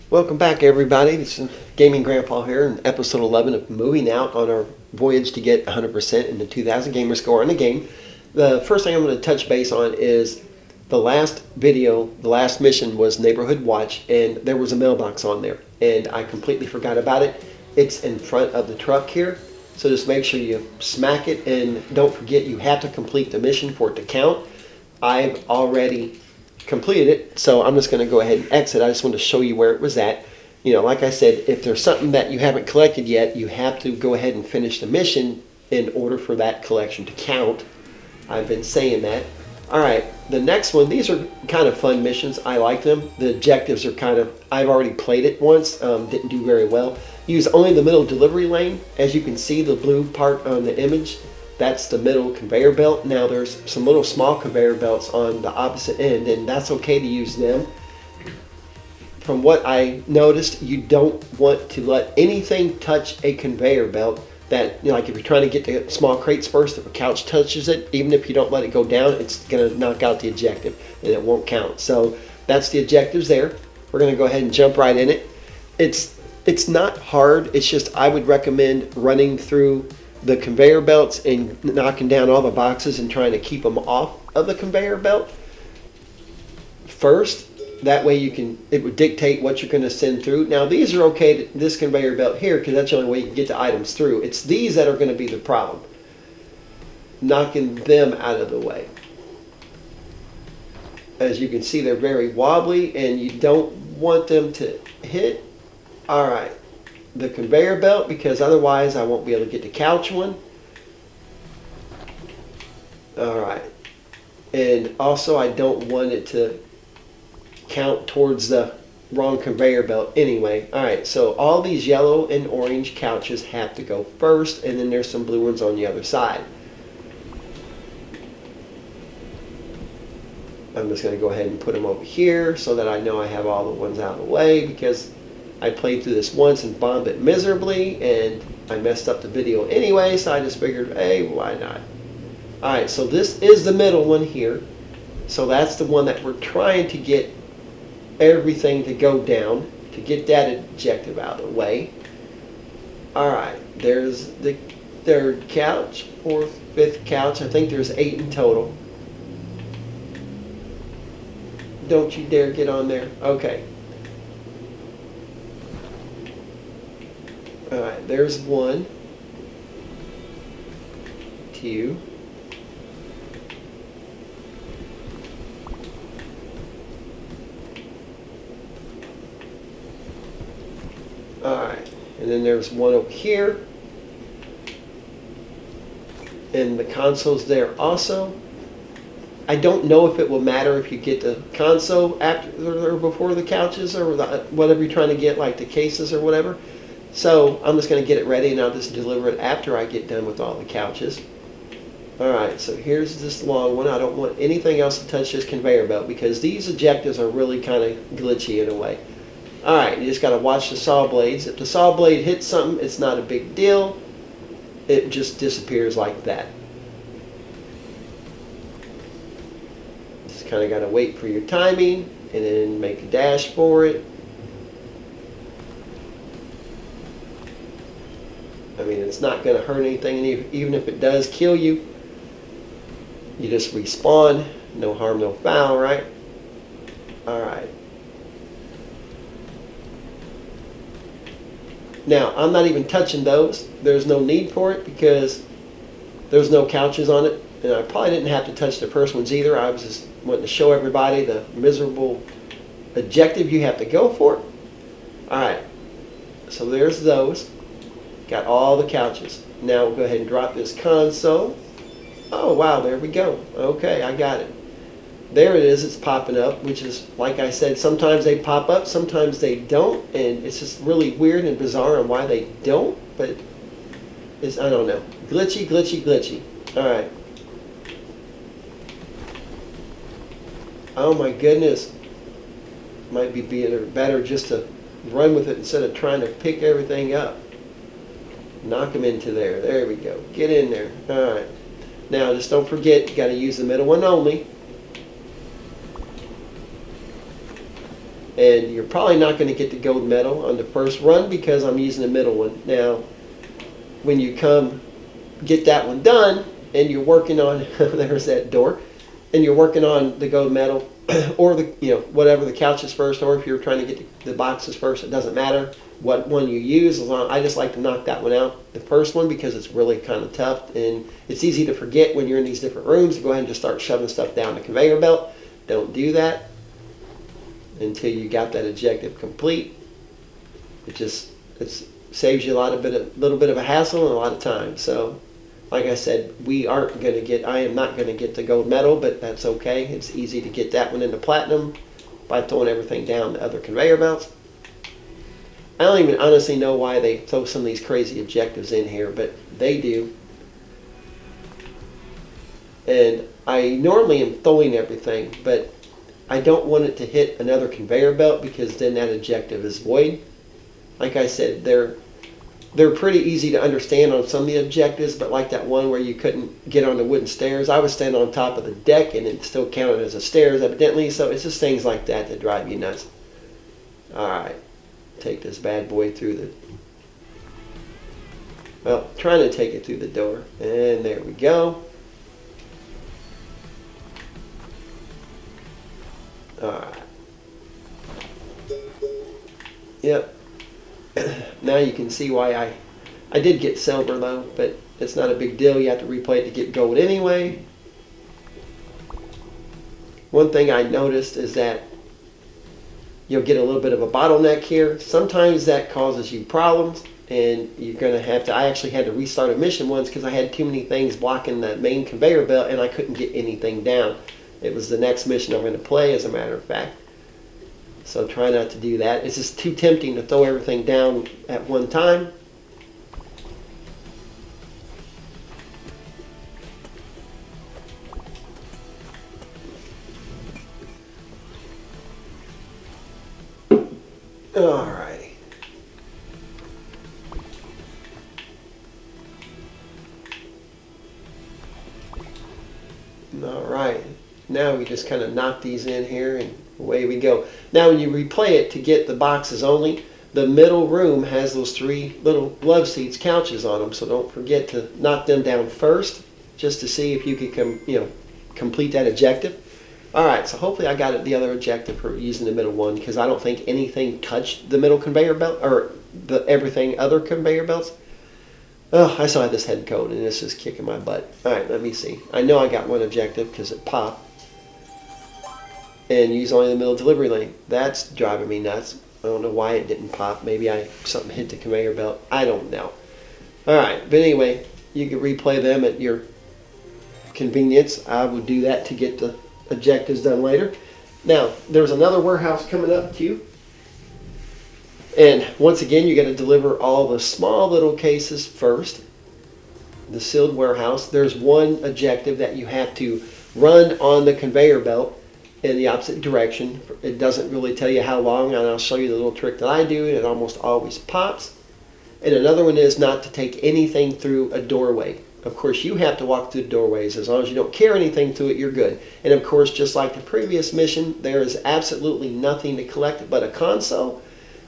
Welcome back, everybody. This is Gaming Grandpa here in episode 11 of Moving Out on our voyage to get 100% in the 2000 Gamerscore on the game. The first thing I'm going to touch base on is the last video, the last mission was Neighborhood Watch, and there was a mailbox on there, and I completely forgot about it. It's in front of the truck here, so just make sure you smack it, and don't forget you have to complete the mission for it to count. I've already completed it, so I'm just going to go ahead and exit. I just want to show you where it was at. You know, like I said, if there's something that you haven't collected yet, you have to go ahead and finish the mission in order for that collection to count. I've been saying that. Alright, the next one, these are kind of fun missions. I like them. The objectives are kind of, I've already played it once, didn't do very well. Use only the middle delivery lane. As you can see, the blue part on the image, that's the middle conveyor belt. Now there's some little small conveyor belts on the opposite end, and that's okay to use them. From what I noticed, you don't want to let anything touch a conveyor belt. That, you know, like if you're trying to get the small crates first, if a couch touches it, even if you don't let it go down, it's going to knock out the objective and it won't count. So that's the objectives there. We're going to go ahead and jump right in it. It's not hard. It's just I would recommend running through the conveyor belts and knocking down all the boxes and trying to keep them off of the conveyor belt first. That way it would dictate what you're going to send through. Now these are okay, this conveyor belt here, because that's the only way you can get the items through. It's these that are going to be the problem. Knocking them out of the way. As you can see, they're very wobbly and you don't want them to hit. Alright, the conveyor belt, because otherwise I won't be able to get the couch one. Alright, and also I don't want it to count towards the wrong conveyor belt anyway. Alright, so all these yellow and orange couches have to go first, and then there's some blue ones on the other side. I'm just going to go ahead and put them over here so that I know I have all the ones out of the way, because I played through this once and bombed it miserably and I messed up the video anyway, so I just figured, hey, why not? Alright, so this is the middle one here. So that's the one that we're trying to get everything to go down to get that objective out of the way. Alright, there's the third couch, fourth, fifth couch. I think there's 8 in total. Don't you dare get on there. Okay. Alright, there's 1, 2, alright, and then there's 1 over here, and the console's there also. I don't know if it will matter if you get the console after or before the couches or whatever you're trying to get, like the cases or whatever. So I'm just going to get it ready and I'll just deliver it after I get done with all the couches. Alright, so here's this long one. I don't want anything else to touch this conveyor belt because these objectives are really kind of glitchy in a way. Alright, you just got to watch the saw blades. If the saw blade hits something, it's not a big deal. It just disappears like that. Just kind of got to wait for your timing and then make a dash for it. I mean, it's not going to hurt anything, and even if it does kill you, you just respawn. No harm, no foul, right? Alright. Now, I'm not even touching those. There's no need for it because there's no couches on it. And I probably didn't have to touch the first ones either. I was just wanting to show everybody the miserable objective you have to go for. Alright. So there's those. Got all the couches. Now we'll go ahead and drop this console. Oh wow, there we go. Okay, I got it. There it is, it's popping up, which is, like I said, sometimes they pop up, sometimes they don't, and it's just really weird and bizarre on why they don't, but it's, I don't know. Glitchy, glitchy, glitchy. Alright. Oh my goodness. Might be better just to run with it instead of trying to pick everything up. Knock them into there. There we go. Get in there. Alright. Now, just don't forget, you got to use the middle one only. And you're probably not going to get the gold medal on the first run because I'm using the middle one. Now, when you come get that one done and you're working on, there's that door, and you're working on the gold medal or the, whatever, the couches first, or if you're trying to get the boxes first, it doesn't matter what one you use. I just like to knock that one out, the first one, because it's really kind of tough and it's easy to forget when you're in these different rooms. Go ahead and just start shoving stuff down the conveyor belt. Don't do that until you got that objective complete. It saves you little bit of a hassle and a lot of time. So, like I said, I am not going to get the gold medal, but that's okay. It's easy to get that one into platinum by throwing everything down the other conveyor belts. I don't even honestly know why they throw some of these crazy objectives in here, but they do. And I normally am throwing everything, but I don't want it to hit another conveyor belt because then that objective is void. Like I said, they're pretty easy to understand on some of the objectives, but like that one where you couldn't get on the wooden stairs, I was standing on top of the deck and it still counted as a stairs evidently, so it's just things like that that drive you nuts. Alright, take this bad boy through trying to take it through the door, and there we go. Alright. Yep. Now you can see why I did get silver though, but it's not a big deal. You have to replay it to get gold anyway. One thing I noticed is that you'll get a little bit of a bottleneck here. Sometimes that causes you problems and you're going to have to, I actually had to restart a mission once because I had too many things blocking the main conveyor belt and I couldn't get anything down. It was the next mission I'm going to play, as a matter of fact. So try not to do that. It's just too tempting to throw everything down at one time. Alrighty. Alright. Now we just kind of knock these in here and away we go. Now when you replay it to get the boxes only, the middle room has those 3 little love seats, couches on them, so don't forget to knock them down first just to see if you can complete that objective. Alright, so hopefully I got the other objective for using the middle one because I don't think anything touched the middle conveyor belt or everything other conveyor belts. Oh, I still have this head code and this is kicking my butt. Alright, let me see. I know I got one objective because it popped. And use only the middle delivery lane. That's driving me nuts. I don't know why it didn't pop. Maybe something hit the conveyor belt. I don't know. Alright, but anyway, you can replay them at your convenience. I would do that to get the objectives done later. Now, there's another warehouse coming up too. And once again, you got to deliver all the small little cases first. The sealed warehouse. There's one objective that you have to run on the conveyor belt in the opposite direction. It doesn't really tell you how long, and I'll show you the little trick that I do. It almost always pops. And another one is not to take anything through a doorway. Of course, you have to walk through the doorways. As long as you don't carry anything through it, you're good. And of course, just like the previous mission, there is absolutely nothing to collect but a console.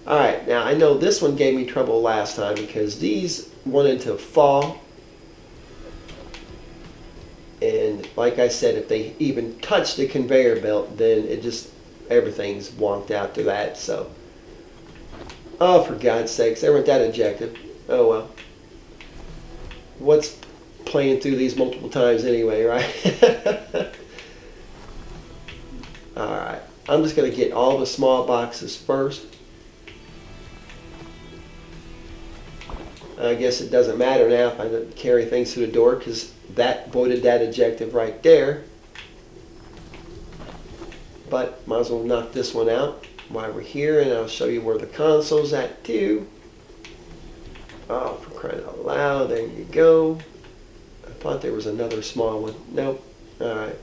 Alright, now I know this one gave me trouble last time because these wanted to fall. And like I said, if they even touch the conveyor belt, then everything's wonked out to that. So, oh, for God's sakes, there went that objective. Oh well. What's playing through these multiple times anyway, right? Alright, I'm just going to get all the small boxes first. I guess it doesn't matter now if I don't carry things through the door because that voided that objective right there. But might as well knock this one out while we're here, and I'll show you where the console's at too. Oh, for crying out loud, there you go. I thought there was another small one. Nope. Alright.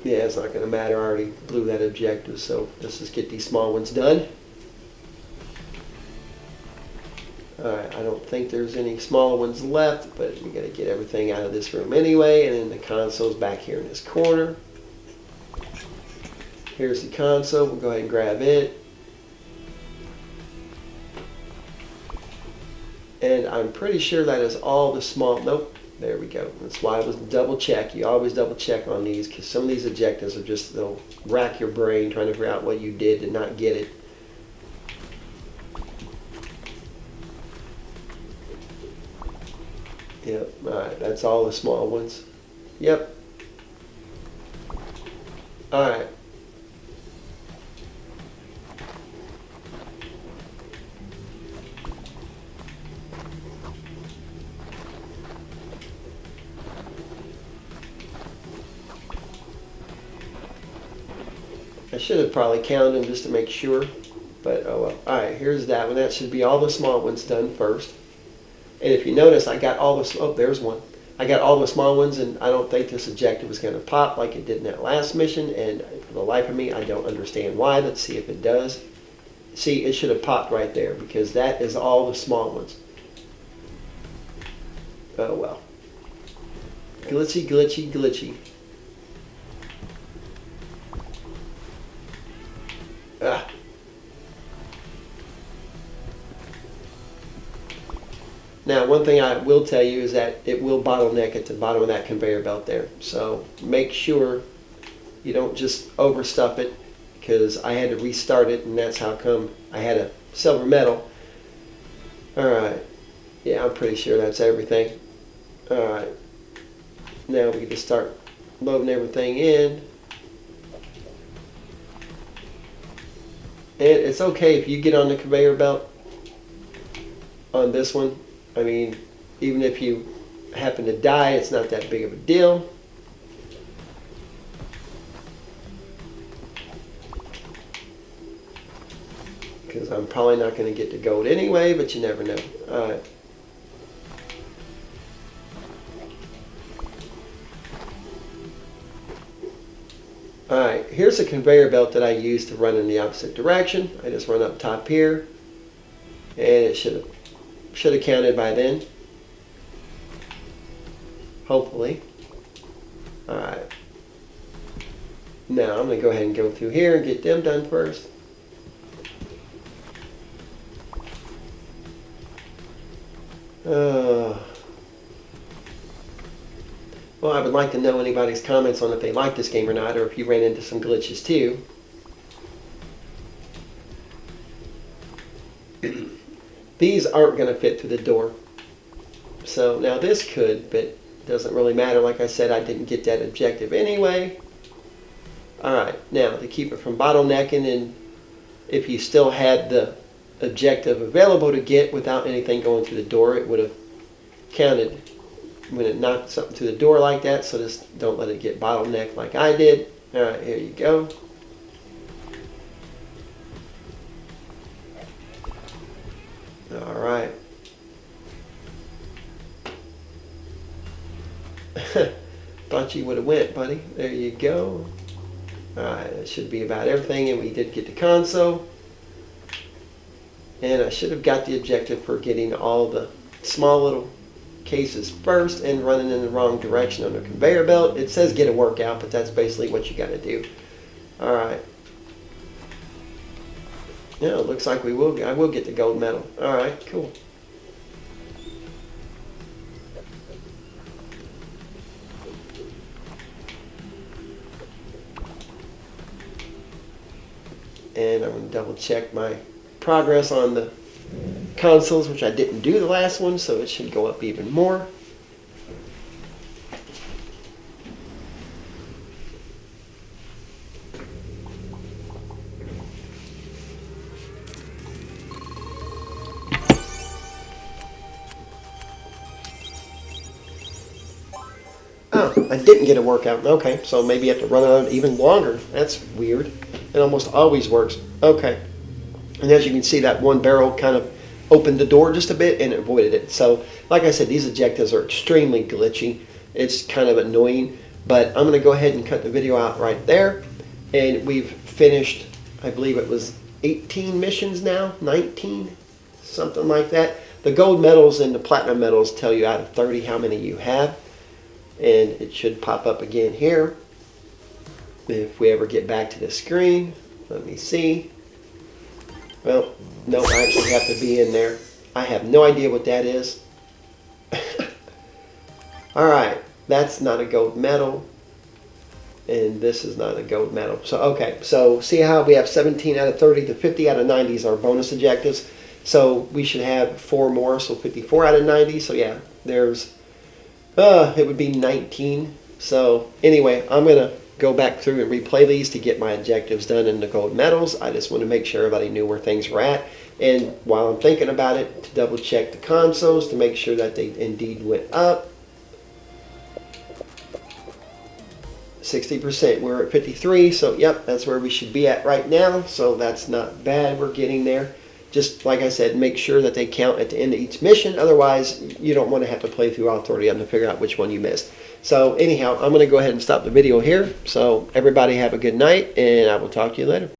Yeah, it's not going to matter. I already blew that objective, so let's just get these small ones done. Alright, I don't think there's any smaller ones left, but we got to get everything out of this room anyway, and then the console's back here in this corner. Here's the console. We'll go ahead and grab it. And I'm pretty sure that is all the small, nope, there we go. That's why I was double check. You always double check on these because some of these ejectives are just, they'll rack your brain trying to figure out what you did to not get it. Yep, alright, that's all the small ones. Yep. Alright. I should have probably counted them just to make sure, but oh well. Alright, here's that one. That should be all the small ones done first. And if you notice, I got all the, oh, there's one. I got all the small ones, and I don't think this objective was going to pop like it did in that last mission, and for the life of me, I don't understand why. Let's see if it does. See, it should have popped right there, because that is all the small ones. Oh well. Glitchy, glitchy, glitchy. Ah. Now, one thing I will tell you is that it will bottleneck at the bottom of that conveyor belt there. So make sure you don't just overstuff it, because I had to restart it, and that's how come I had a silver medal. Alright. Yeah, I'm pretty sure that's everything. Alright. Now we can just start loading everything in. And it's okay if you get on the conveyor belt on this one. I mean, even if you happen to die, it's not that big of a deal. Because I'm probably not going to get the gold anyway, but you never know. Alright. Alright, here's a conveyor belt that I use to run in the opposite direction. I just run up top here, and it should have counted by then. Hopefully. Alright. Now I'm going to go ahead and go through here and get them done first. Well, I would like to know anybody's comments on if they like this game or not, or if you ran into some glitches too. These aren't going to fit through the door. So now this could, but it doesn't really matter. Like I said, I didn't get that objective anyway. Alright, now to keep it from bottlenecking, and if you still had the objective available to get without anything going through the door, it would have counted when it knocked something through the door like that. So just don't let it get bottlenecked like I did. Alright, here you go. Alright. Thought you would have went, buddy. There you go. Alright, that should be about everything, and we did get the console. And I should have got the objective for getting all the small little cases first and running in the wrong direction on the conveyor belt. It says get a workout, but that's basically what you got to do. Alright. Yeah, it looks like I will get the gold medal. Alright, cool. And I'm going to double check my progress on the consoles, which I didn't do the last one, so it should go up even more. Oh, I didn't get a workout. Okay, so maybe you have to run on even longer. That's weird. It almost always works. Okay. And as you can see, that one barrel kind of opened the door just a bit and avoided it. So, like I said, these objectives are extremely glitchy. It's kind of annoying. But I'm going to go ahead and cut the video out right there. And we've finished, I believe it was 18 missions now, 19, something like that. The gold medals and the platinum medals tell you out of 30 how many you have. And it should pop up again here. If we ever get back to the screen, let me see. Well, no, I actually have to be in there. I have no idea what that is. All right, that's not a gold medal. And this is not a gold medal. So, okay, so see how we have 17 out of 30 to 50 out of 90 is our bonus objectives. So we should have 4 more, so 54 out of 90. So yeah, there's, it would be 19. So anyway, I'm going to go back through and replay these to get my objectives done in the gold medals. I just want to make sure everybody knew where things were at. And while I'm thinking about it, to double check the consoles to make sure that they indeed went up. 60%, we're at 53, so yep, that's where we should be at right now. So that's not bad, we're getting there. Just like I said, make sure that they count at the end of each mission. Otherwise, you don't want to have to play through all 30 of them to figure out which one you missed. So anyhow, I'm going to go ahead and stop the video here. So everybody have a good night, and I will talk to you later.